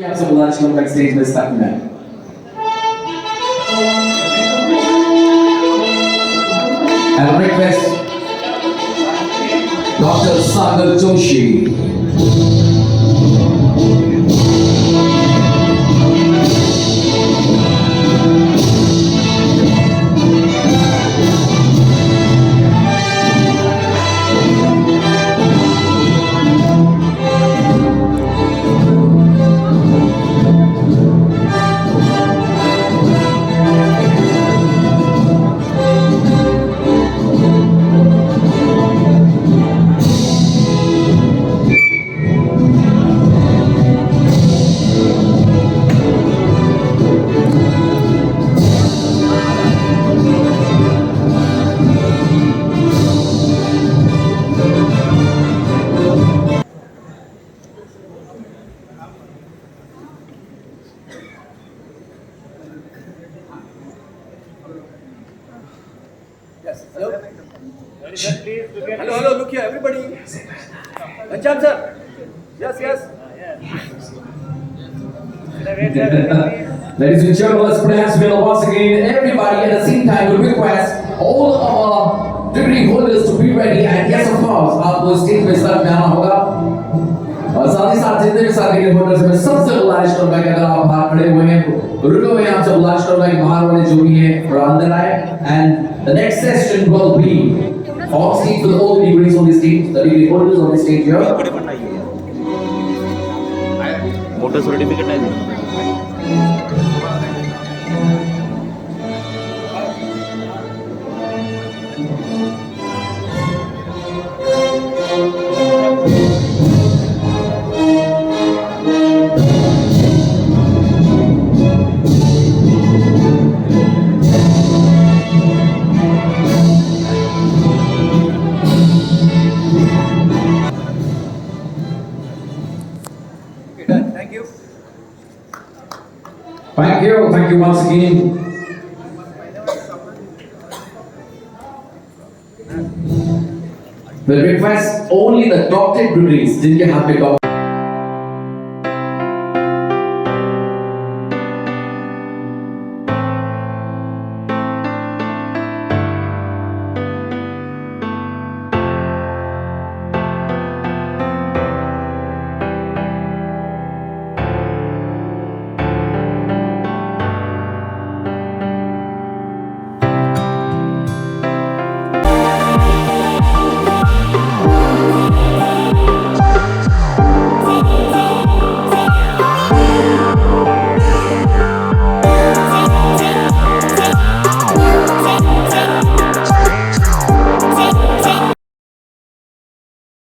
आपसे बुलाना शुरू बैक स्टेज में स्टार्ट में and request Dr.SAGAR Joshi. Yes. Hello. Hello. Look here, everybody. Acham sir. Yes. Ladies and gentlemen, let's put hands together once again. Everybody at the same time will request all of our degree holders to be ready. And yes, of course, आपको stage पे start में आना होगा. और साथ ही साथ जितने भी सारे डिग्री होल्डर्स में सबसे गुजारिश करूंगा कि अगर आप बाहर खड़े हुए हैं, रुके हुए हैं, आपसे गुजारिश करूंगा कि बाहर वाले जो भी हैं थोड़ा अंदर आए. And the next session will be on stage with all the degrees on the stage, the degree holders on the stage here. मोठं सर्टिफिकेट आहे Thank you. Thank you once again. We request only the doctorate degrees जिनके हाथ में